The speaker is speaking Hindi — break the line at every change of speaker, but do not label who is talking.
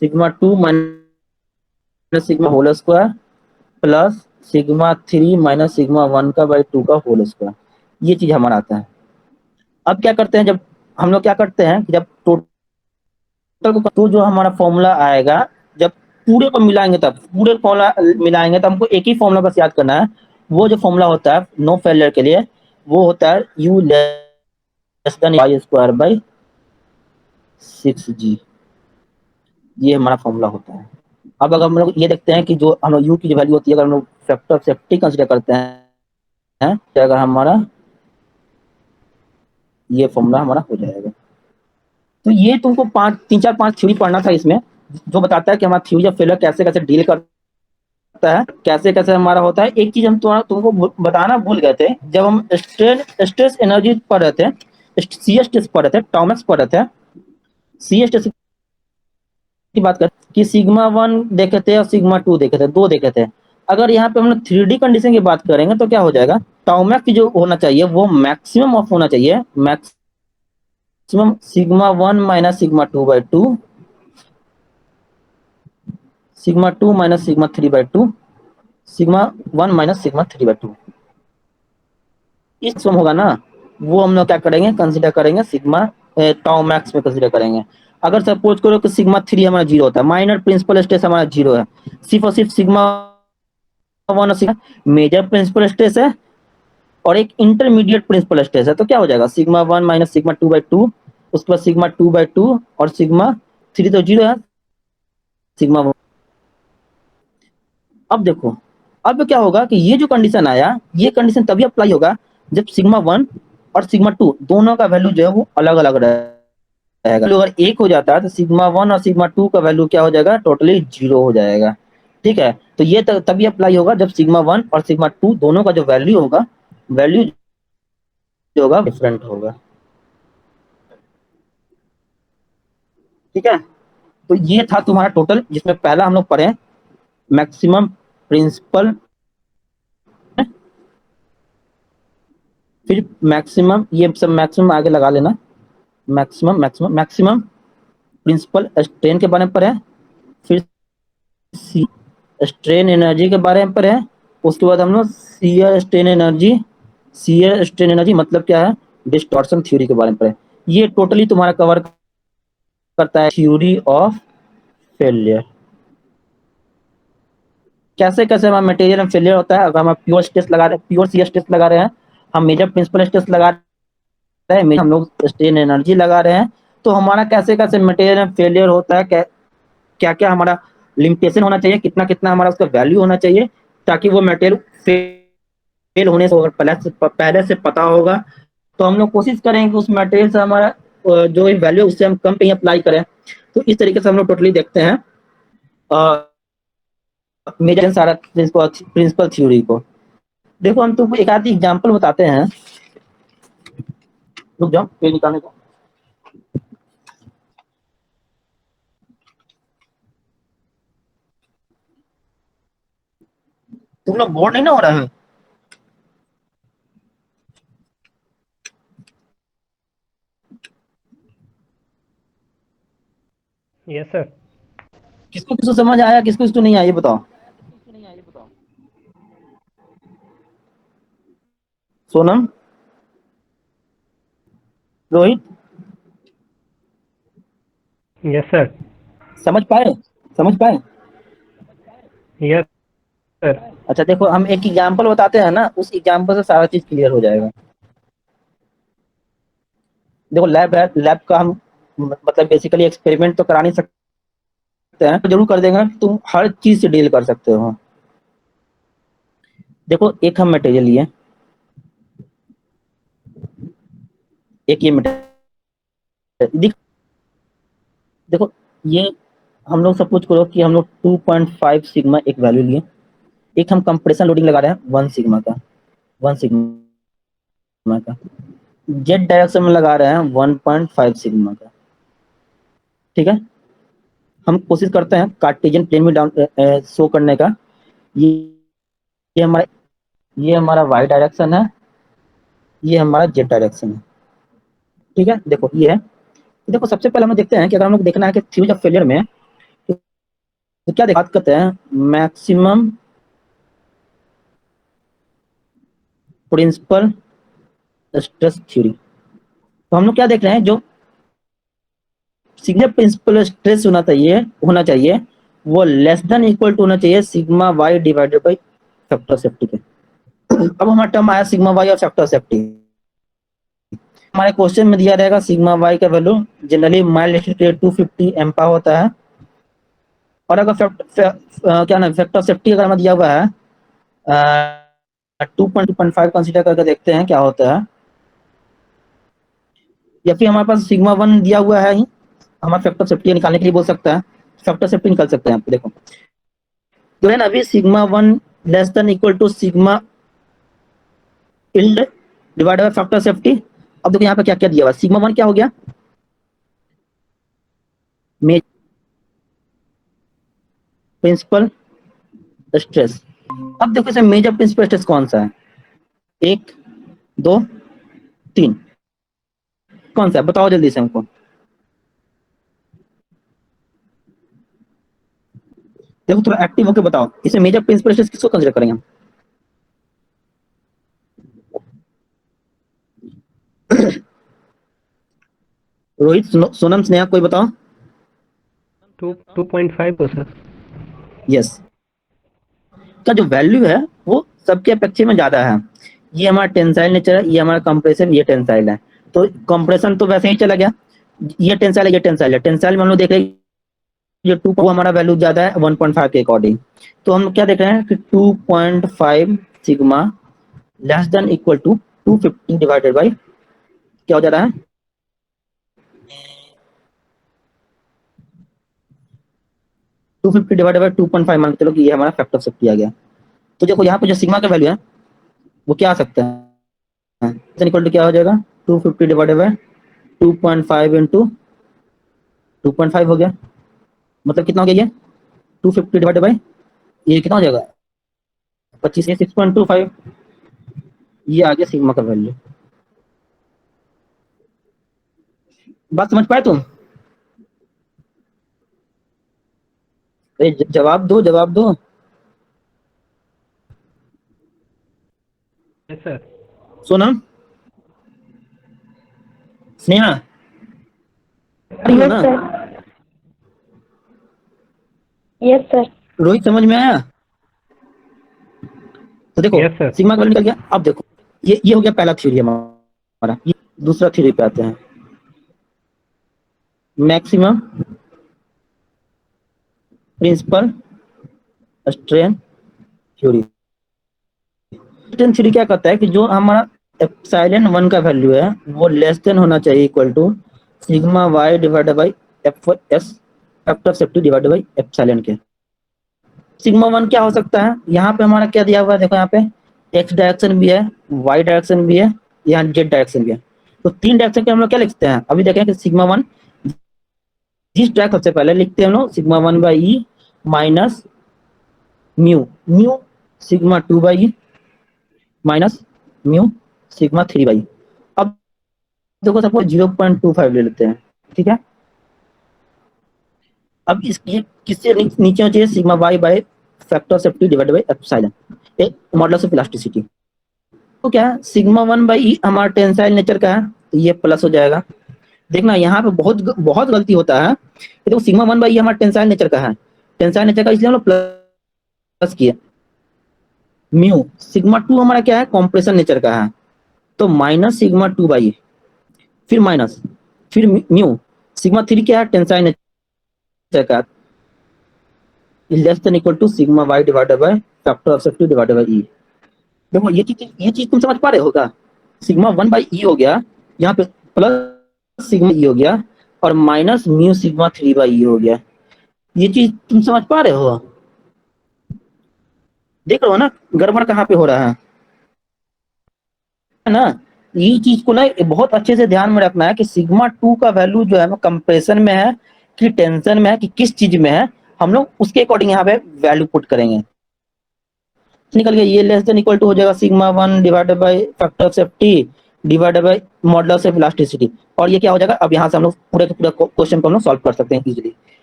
Sigma two minus sigma whole square plus sigma three minus sigma one का बाई टू का होल स्क्वायर, ये चीज हमारा आता है। अब क्या करते हैं, जब हम लोग क्या करते हैं कि जब टोटल को, तो जो हमारा फॉर्मूला आएगा, जब पूरे को मिलाएंगे, तब पूरे फॉर्मूला मिलाएंगे, तब हमको एक ही फॉर्मूला बस याद करना है। वो जो फॉर्मूला होता है नो फेलियर के लिए, वो होता है U less than Y square by 6g। ये हमारा फॉर्मूला होता है। अब अगर हम लोग ये देखते हैं कि जो हम लोग यू की जो वैल्यू होती है, अगर हम लोग फैक्टर ऑफ सेफ्टी कंसिडर करते हैं, तो अगर हमारा ये फॉर्मूला हमारा हो जाएगा। तो ये तुमको तीन चार पांच थ्योरी पढ़ना था इसमें, जो बताता है कि हमारा थ्योरी ऑफ फेलियर कैसे कैसे डील करता है, कैसे कैसे हमारा होता है। एक चीज हम तुमको बताना भूल गए थे, जब हम स्ट्रेस एनर्जी पढ़ रहे थे, सी एस टेस पढ़ रहे थे, टॉमस पढ़ रहे थे, सी एस टेस की बात कर कि सिग्मा वन देखे थे और सिग्मा टू देखे थे, दो देखे थे। अगर यहाँ पे हम लोग 3D कंडीशन की बात करेंगे तो क्या हो जाएगा, टाउमैक की जो होना चाहिए वो मैक्सिमम ऑफ होना चाहिए, maximum sigma one minus sigma two by two, sigma two minus sigma three by two, sigma one minus sigma three by two. इस सम होगा ना, वो हम लोग क्या करेंगे, कंसिडर करेंगे सिग्मा टाउ मैक्स में कंसिडर करेंगे। अगर सपोज करो कि सिग्मा थ्री हमारा जीरो होता है, माइनर प्रिंसिपल स्ट्रेस हमारा जीरो है, सिर्फ और सिर्फ sigma one major principal stress है और एक इंटरमीडिएट प्रिंसिपल स्ट्रेस है, तो क्या हो जाएगा, sigma one minus sigma two by two, उसके बाद सिग्मा टू बाई टू और सिग्मा थ्री तो जीरो है, सिग्मा वन। अब देखो, अब क्या होगा कि ये जो कंडीशन आया, ये कंडीशन तभी अप्लाई होगा जब सिग्मा वन और सिग्मा टू दोनों का वैल्यू जो है वो अलग अलग रहेगा। तो अगर एक हो जाता है तो सिग्मा वन और सिग्मा टू का वैल्यू क्या हो जाएगा, टोटली जीरो हो जाएगा। ठीक है, तो ये तभी अप्लाई होगा जब सिग्मा वन और सिग्मा टू दोनों का जो वैल्यू होगा, वैल्यू जो होगा डिफरेंट होगा। ठीक है, तो ये था तुम्हारा टोटल, जिसमें पहला हम लोग पढ़े मैक्सिमम प्रिंसिपल, फिर मैक्सिमम, ये सब मैक्सिमम आगे लगा लेना, maximum maximum maximum principal strain के बारे में पढ़े, फिर स्ट्रेन एनर्जी के बारे में पढ़े, उसके बाद हम लोग shear strain energy, shear strain energy मतलब क्या है, डिस्टॉर्शन थ्योरी के बारे में पढ़े। ये टोटली तुम्हारा कवर करता है थ्योरी ऑफ फेलियर। कैसे कैसे हमारा मटेरियल में फेलियर होता है, अगर हम प्योर स्ट्रेस लगा रहे हैं, प्योर सीयर स्ट्रेस लगा रहे हैं, हम मेजर प्रिंसिपल स्ट्रेस लगा रहे हैं, हम लोग स्ट्रेन एनर्जी लगा रहे हैं, तो हमारा कैसे कैसे मटेरियल में फेलियर होता है, क्या क्या हमारा लिमिटेशन होना चाहिए, कितना कितना हमारा उसका वैल्यू होना चाहिए, ताकि वो मटेरियल फेल होने से अगर पहले से पता होगा, तो हम लोग कोशिश करेंगे उस मटेरियल से हमारा जो वैल्यू उससे हम कम पे अप्लाई करें। तो इस तरीके से हम लोग टोटली देखते हैं मेजर सारा प्रिंसिपल थ्योरी को। देखो हम तुमको एक आधी एग्जांपल बताते हैं, रुक जाओ पेन निकालने को। तुम लोग बोर नहीं ना हो रहा है?
Yes sir.
किसको किसको समझ आया, किसको किसको नहीं आया, ये बताओ। Sonam, Rohit,
yes sir.
समझ पाए, समझ पाए?
Yes sir.
अच्छा देखो, हम एक एग्जांपल बताते हैं ना, उस एग्जांपल से सारा चीज क्लियर हो जाएगा। देखो लैब है, लैब का हम मतलब बेसिकली एक्सपेरिमेंट तो करा नहीं सकते हैं, तो जरूर कर देंगे, तुम हर चीज से डील कर सकते हो। देखो एक हम मटेरियल लिए, एक ये मटेरियल, देखो ये हम लोग सपोज करो कि हम लोग 2.5 सिग्मा एक वैल्यू लिए, एक हम कंप्रेशन लोडिंग लगा रहे हैं 1 सिग्मा का, 1 सिग्मा का, जेड डायरेक्शन में लगा रहे हैं 1.5 सिग्मा का। ठीक है, हम कोशिश करते हैं कार्टेशियन प्लेन में डाउन शो करने का। ये हमारा, ये हमारा वाई डायरेक्शन है, ये हमारा जेड डायरेक्शन है। ठीक है, देखो ये है। देखो सबसे पहले हम लोग देखते हैं कि अगर हम लोग देखना है कि फ्यूज ऑफ फेलियर में, तो तो क्या बात करते हैं, मैक्सिमम प्रिंसिपल स्ट्रेस थ्योरी। तो हम लोग क्या देख रहे हैं, जो सिग्मा प्रिंसिपल स्ट्रेस होना चाहिए वो लेस देन इक्वल टू होना चाहिए sigma Y divided by factor safety के। अब हमारा टर्म आया सिग्मा वाई और फैक्टर सेफ्टी। हमारे क्वेश्चन में दिया रहेगा सिग्मा वाई का वैल्यू जनरली माइल्ड 250 एम्पा होता है, और अगर क्या ना फैक्टर सेफ्टी अगर हमें दिया हुआ है 2.5 कंसीडर करके देखते हैं क्या होता है, या फिर हमारे पास सिग्मा वन दिया हुआ है ही, हमारा फैक्टर सेफ्टी निकालने के लिए बोल सकता है, फैक्टर सेफ्टी निकाल सकते हैं आप देखो। तो है ना, अभी sigma one less than equal to sigma yield divide by factor safety. अब देखो यहाँ पे क्या क्या दिया हुआ, सिग्मा वन क्या हो गया, प्रिंसिपल स्ट्रेस। अब देखो इसमें मेजर प्रिंसिपल स्ट्रेस कौन सा है, एक, दो, तीन, कौन सा है बताओ जल्दी से हमको। देखो थोड़ा एक्टिव होकर बताओ, इसमें मेजर प्रिंसिपल स्ट्रेस किसको कंसीडर करेंगे हम। रोहित, सोनम, स्नेहा, कोई बताओ।
2.5 हो सर।
यस, का जो वैल्यू है वो सबके अपेक्षा में ज्यादा है। ये हमारा टेंसाइल नेचर है, ये हमारा कंप्रेशन, ये टेंसाइल है। तो कंप्रेशन तो वैसे ही चला गया, ये टेंसाइल है, ये टेंसाइल है। टेंसाइल में हम लोग देख रहे हैं ये 2 वो हमारा वैल्यू ज्यादा है 1.5 के अकॉर्डिंग। तो हम क्या देख रहे हैं कि 2.5 sigma less than equal to 250 divided by क्या हो जा रहा है, 250 डिवाइडेड बाई 2.5 मान के चलो कि ये हमारा फैक्टर सेफ्टी आ गया। तो देखो यहाँ पे जो सिग्मा का वैल्यू है वो क्या आ सकता है, इक्वल टू क्या हो जाएगा, 250 डिवाइडेड बाई 2.5 इंटू 2.5 हो गया, मतलब कितना हो गया ये 250 डिवाइडेड बाई ये कितना हो जाएगा 25, 6.25, ये आ गया सिग्मा का वैल्यू। बात समझ पाए तुम। जवाब दो, जवाब दो।
Yes sir.
सोनम, स्नेहा, आ रही हो
यस
ना।
सर। Yes sir.
रोहित समझ में आया। तो देखो
यस सर।
सिग्मा का वैल्यू निकल गया। अब देखो ये हो गया पहला थ्योरी हमारा, ये दूसरा थ्योरी पे आते हैं, maximum principal strain theory. Strain theory क्या कहता है कि जो हमारा एप्सिलॉन वन का वैल्यू है वो लेस देन होना चाहिए equal to sigma Y divided by F S factor safety divided by epsilon के। सिग्मा वन क्या हो सकता है, यहाँ पे हमारा क्या दिया हुआ है देखो, यहाँ पे एक्स डायरेक्शन भी है, वाई डायरेक्शन भी है, यहाँ जेड डायरेक्शन भी है। तो तीन डायरेक्शन के हम लोग क्या लिखते हैं, अभी देखें कि सिग्मा वन जिस डायरेक्शन सबसे पहले लिखते हैं हम लोग sigma one by E minus mu, mu sigma two by E minus mu sigma three by. अब देखो सपोज 0.25 ले लेते हैं, ठीक है। अब इसकी किससे नीचे होना चाहिए, sigma Y by factor safety divided by epsilon, एक मॉडुलस ऑफ इलास्टिसिटी। तो क्या है सिग्मा वन बाई ई हमारा टेंसाइल नेचर का है, तो ये प्लस हो जाएगा। देखना यहाँ पे बहुत बहुत गलती होता है, देखो सिग्मा वन बाई ई हमारा टेंसाइल नेचर का है, टेंसाइल नेचर का, इसलिए हम लोग प्लस किए। म्यू सिग्मा टू हमारा क्या है, कॉम्प्रेशन नेचर का है, तो माइनस सिग्मा टू बाई, फिर माइनस, फिर म्यू सिग्मा थ्री क्या है, टेंसाइल नेचर का, less than equal to sigma Y divided by factor of safety divided by E. देखो ये चीज तुम समझ पा रहे होगा, सिग्मा वन बाई ई हो गया, यहाँ पे प्लस सिग्मा ई हो गया, और minus mu sigma three by E हो गया। ये चीज तुम समझ पा रहे हो, देख रहे हो ना गड़बड़ कहाँ पे हो रहा है ना। ये चीज को ना बहुत अच्छे से ध्यान में रखना है कि सिग्मा टू का वैल्यू जो है कंप्रेशन में है कि टेंशन में है कि किस चीज में है, हम लोग उसके अकॉर्डिंग यहाँ पे वैल्यू पुट करेंगे। निकल गया, ये लेस देन इक्वल टू हो जाएगा sigma one divided by factor of safety divided by modulus of elasticity. और ये क्या हो जाएगा, अब यहाँ से हम लोग पूरे के पूरे क्वेश्चन को हम लोग सॉल्व कर सकते हैं इजीली।